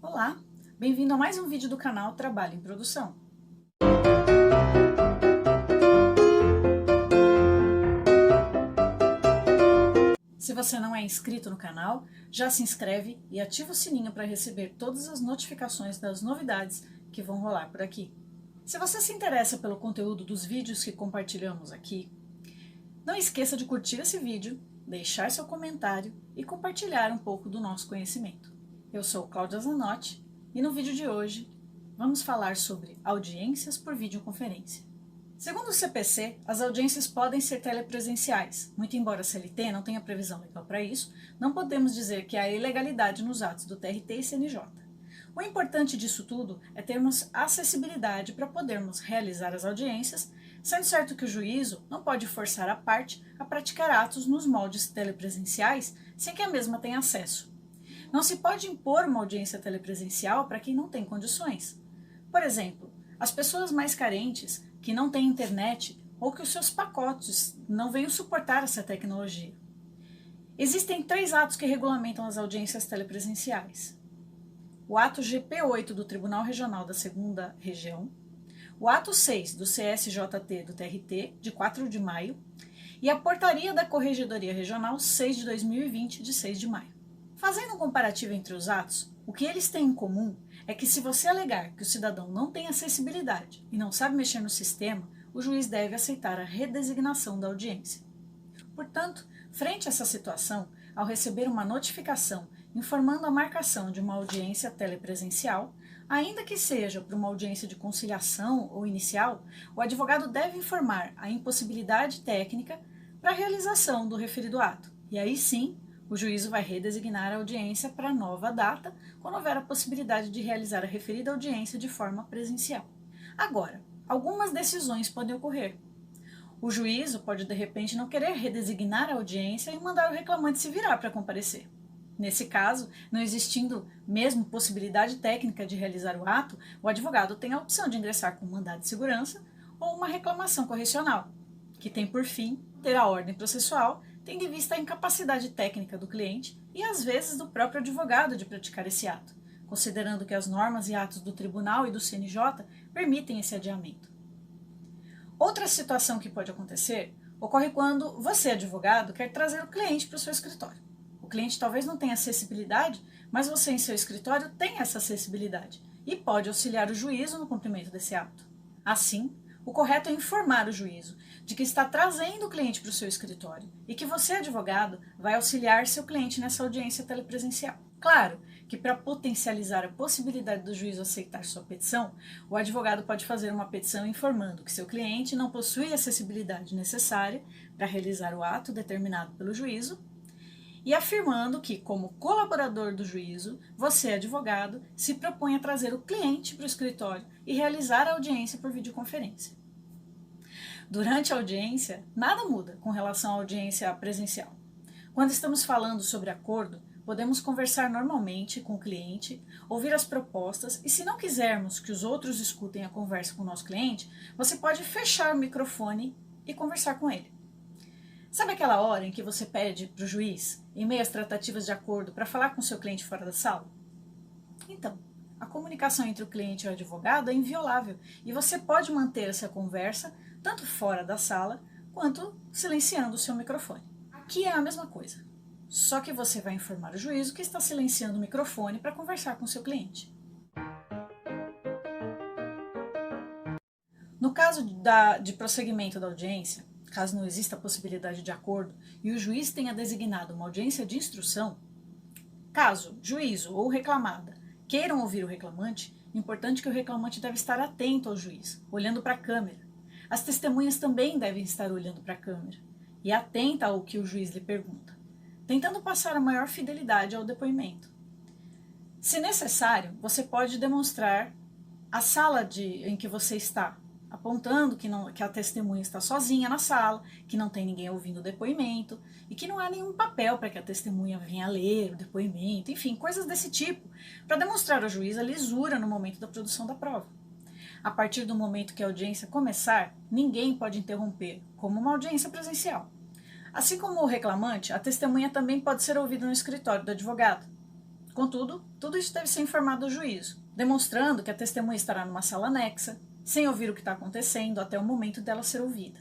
Olá, bem-vindo a mais um vídeo do canal Trabalho em Produção. Se você não é inscrito no canal, já se inscreve e ativa o sininho para receber todas as notificações das novidades que vão rolar por aqui. Se você se interessa pelo conteúdo dos vídeos que compartilhamos aqui, não esqueça de curtir esse vídeo, deixar seu comentário e compartilhar um pouco do nosso conhecimento. Eu sou Cláudia Zanotti e no vídeo de hoje vamos falar sobre audiências por videoconferência. Segundo o CPC, as audiências podem ser telepresenciais. Muito embora a CLT não tenha previsão legal para isso, não podemos dizer que há ilegalidade nos atos do TRT e CNJ. O importante disso tudo é termos acessibilidade para podermos realizar as audiências, sendo certo que o juízo não pode forçar a parte a praticar atos nos moldes telepresenciais sem que a mesma tenha acesso. Não se pode impor uma audiência telepresencial para quem não tem condições. Por exemplo, as pessoas mais carentes, que não têm internet ou que os seus pacotes não venham suportar essa tecnologia. Existem 3 atos que regulamentam as audiências telepresenciais. O ato GP8 do Tribunal Regional da 2ª Região, o ato 6 do CSJT do TRT, de 4 de maio, e a portaria da Corregedoria Regional 6 de 2020, de 6 de maio. Fazendo um comparativo entre os atos, o que eles têm em comum é que se você alegar que o cidadão não tem acessibilidade e não sabe mexer no sistema, o juiz deve aceitar a redesignação da audiência. Portanto, frente a essa situação, ao receber uma notificação informando a marcação de uma audiência telepresencial, ainda que seja para uma audiência de conciliação ou inicial, o advogado deve informar a impossibilidade técnica para a realização do referido ato, e aí sim, o juízo vai redesignar a audiência para nova data, quando houver a possibilidade de realizar a referida audiência de forma presencial. Agora, algumas decisões podem ocorrer. O juízo pode, de repente, não querer redesignar a audiência e mandar o reclamante se virar para comparecer. Nesse caso, não existindo mesmo possibilidade técnica de realizar o ato, o advogado tem a opção de ingressar com um mandado de segurança ou uma reclamação correcional, que tem por fim ter a ordem processual, tendo em vista a incapacidade técnica do cliente e, às vezes, do próprio advogado de praticar esse ato, considerando que as normas e atos do tribunal e do CNJ permitem esse adiamento. Outra situação que pode acontecer ocorre quando você, advogado, quer trazer o cliente para o seu escritório. O cliente talvez não tenha acessibilidade, mas você em seu escritório tem essa acessibilidade e pode auxiliar o juízo no cumprimento desse ato. Assim, o correto é informar o juízo de que está trazendo o cliente para o seu escritório e que você, advogado, vai auxiliar seu cliente nessa audiência telepresencial. Claro que para potencializar a possibilidade do juízo aceitar sua petição, o advogado pode fazer uma petição informando que seu cliente não possui a acessibilidade necessária para realizar o ato determinado pelo juízo e afirmando que, como colaborador do juízo, você, advogado, se propõe a trazer o cliente para o escritório e realizar a audiência por videoconferência. Durante a audiência, nada muda com relação à audiência presencial. Quando estamos falando sobre acordo, podemos conversar normalmente com o cliente, ouvir as propostas e, se não quisermos que os outros escutem a conversa com o nosso cliente, você pode fechar o microfone e conversar com ele. Sabe aquela hora em que você pede para o juiz, em meio às tratativas de acordo, para falar com seu cliente fora da sala? Então, a comunicação entre o cliente e o advogado é inviolável e você pode manter essa conversa tanto fora da sala quanto silenciando o seu microfone. Aqui é a mesma coisa, só que você vai informar o juízo que está silenciando o microfone para conversar com seu cliente. No caso de prosseguimento da audiência, caso não exista a possibilidade de acordo e o juiz tenha designado uma audiência de instrução, caso juízo ou reclamada queiram ouvir o reclamante, é importante que o reclamante deve estar atento ao juiz, olhando para a câmera. As testemunhas também devem estar olhando para a câmera e atenta ao que o juiz lhe pergunta, tentando passar a maior fidelidade ao depoimento. Se necessário, você pode demonstrar a sala em que você está, apontando que a testemunha está sozinha na sala, que não tem ninguém ouvindo o depoimento e que não há nenhum papel para que a testemunha venha ler o depoimento, enfim, coisas desse tipo, para demonstrar ao juiz a lisura no momento da produção da prova. A partir do momento que a audiência começar, ninguém pode interromper, como uma audiência presencial. Assim como o reclamante, a testemunha também pode ser ouvida no escritório do advogado. Contudo, tudo isso deve ser informado ao juízo, demonstrando que a testemunha estará numa sala anexa, sem ouvir o que está acontecendo até o momento dela ser ouvida.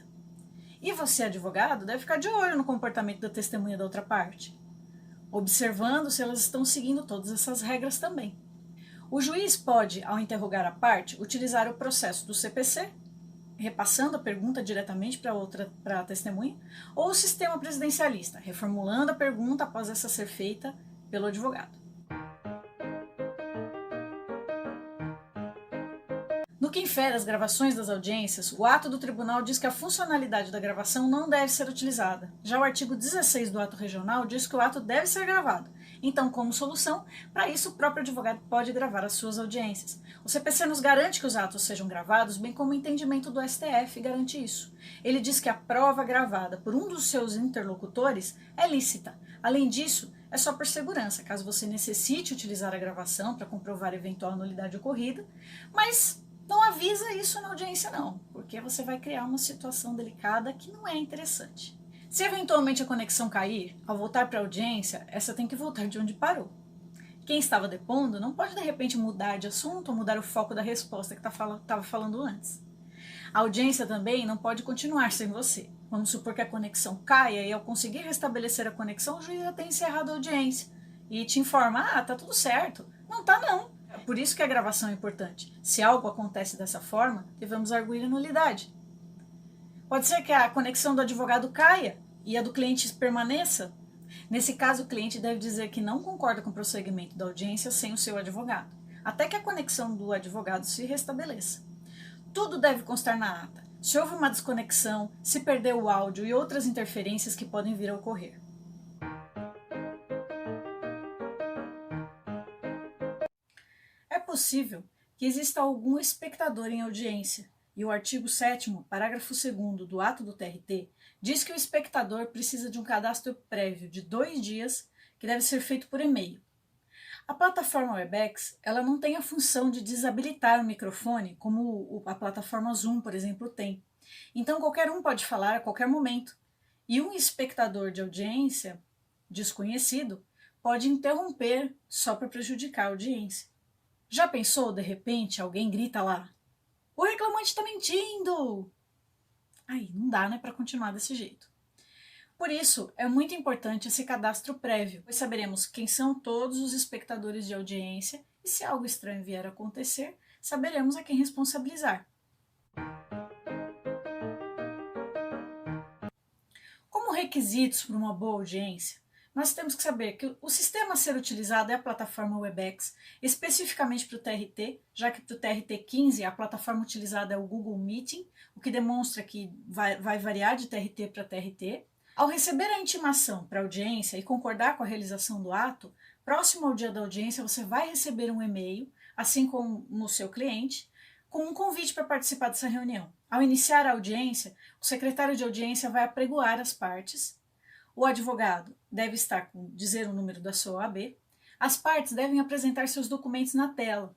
E você, advogado, deve ficar de olho no comportamento da testemunha da outra parte, observando se elas estão seguindo todas essas regras também. O juiz pode, ao interrogar a parte, utilizar o processo do CPC, repassando a pergunta diretamente para a testemunha, ou o sistema presidencialista, reformulando a pergunta após essa ser feita pelo advogado. No que infere as gravações das audiências, o ato do tribunal diz que a funcionalidade da gravação não deve ser utilizada. Já o artigo 16 do ato regional diz que o ato deve ser gravado. Então, como solução, para isso o próprio advogado pode gravar as suas audiências. O CPC nos garante que os atos sejam gravados, bem como o entendimento do STF garante isso. Ele diz que a prova gravada por um dos seus interlocutores é lícita. Além disso, é só por segurança, caso você necessite utilizar a gravação para comprovar eventual nulidade ocorrida, mas não avisa isso na audiência não, porque você vai criar uma situação delicada que não é interessante. Se eventualmente a conexão cair, ao voltar para a audiência, essa tem que voltar de onde parou. Quem estava depondo não pode de repente mudar de assunto ou mudar o foco da resposta que estava falando antes. A audiência também não pode continuar sem você. Vamos supor que a conexão caia e ao conseguir restabelecer a conexão, o juiz já tem encerrado a audiência e te informa, tá tudo certo. Não tá não. É por isso que a gravação é importante. Se algo acontece dessa forma, devemos arguir a nulidade. Pode ser que a conexão do advogado caia e a do cliente permaneça. Nesse caso, o cliente deve dizer que não concorda com o prosseguimento da audiência sem o seu advogado, até que a conexão do advogado se restabeleça. Tudo deve constar na ata. Se houve uma desconexão, se perdeu o áudio e outras interferências que podem vir a ocorrer. É possível que exista algum espectador em audiência, e o artigo 7º, parágrafo 2º do ato do TRT, diz que o espectador precisa de um cadastro prévio de 2 dias, que deve ser feito por e-mail. A plataforma Webex, ela não tem a função de desabilitar o microfone, como a plataforma Zoom, por exemplo, tem. Então, qualquer um pode falar a qualquer momento. E um espectador de audiência desconhecido pode interromper só para prejudicar a audiência. Já pensou, de repente, alguém grita lá: "O reclamante está mentindo!" Aí, não dá, né, para continuar desse jeito. Por isso, é muito importante esse cadastro prévio, pois saberemos quem são todos os espectadores de audiência e se algo estranho vier a acontecer, saberemos a quem responsabilizar. Como requisitos para uma boa audiência, nós temos que saber que o sistema a ser utilizado é a plataforma Webex, especificamente para o TRT, já que para o TRT15 a plataforma utilizada é o Google Meeting, o que demonstra que vai variar de TRT para TRT. Ao receber a intimação para a audiência e concordar com a realização do ato, próximo ao dia da audiência você vai receber um e-mail, assim como no seu cliente, com um convite para participar dessa reunião. Ao iniciar a audiência, o secretário de audiência vai apregoar as partes, o advogado deve dizer o número da sua OAB, as partes devem apresentar seus documentos na tela.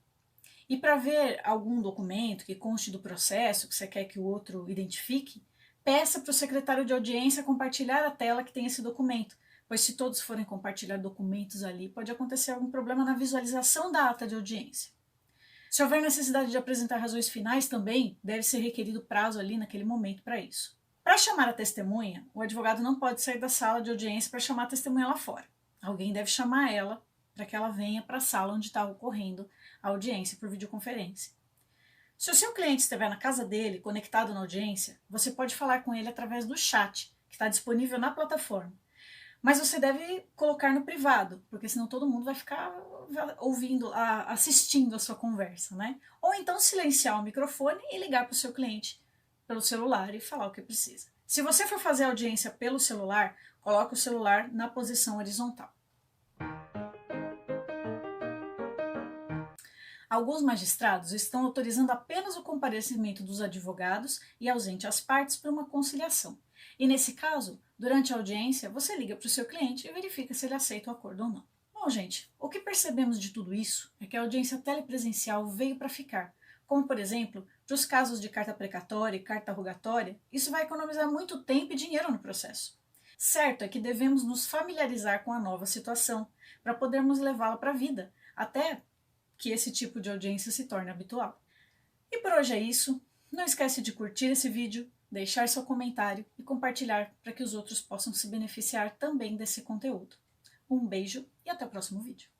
E para ver algum documento que conste do processo que você quer que o outro identifique, peça para o secretário de audiência compartilhar a tela que tem esse documento, pois se todos forem compartilhar documentos ali, pode acontecer algum problema na visualização da ata de audiência. Se houver necessidade de apresentar razões finais também, deve ser requerido prazo ali naquele momento para isso. Para chamar a testemunha, o advogado não pode sair da sala de audiência para chamar a testemunha lá fora. Alguém deve chamar ela para que ela venha para a sala onde está ocorrendo a audiência por videoconferência. Se o seu cliente estiver na casa dele, conectado na audiência, você pode falar com ele através do chat, que está disponível na plataforma. Mas você deve colocar no privado, porque senão todo mundo vai ficar ouvindo, assistindo a sua conversa, né? Ou então silenciar o microfone e ligar para o seu cliente pelo celular e falar o que precisa. Se você for fazer audiência pelo celular, coloque o celular na posição horizontal. Alguns magistrados estão autorizando apenas o comparecimento dos advogados e ausente as partes para uma conciliação. E nesse caso, durante a audiência, você liga para o seu cliente e verifica se ele aceita o acordo ou não. Bom, gente, o que percebemos de tudo isso é que a audiência telepresencial veio para ficar. Como, por exemplo, para os casos de carta precatória e carta rogatória, isso vai economizar muito tempo e dinheiro no processo. Certo é que devemos nos familiarizar com a nova situação, para podermos levá-la para a vida, até que esse tipo de audiência se torne habitual. E por hoje é isso. Não esquece de curtir esse vídeo, deixar seu comentário e compartilhar para que os outros possam se beneficiar também desse conteúdo. Um beijo e até o próximo vídeo.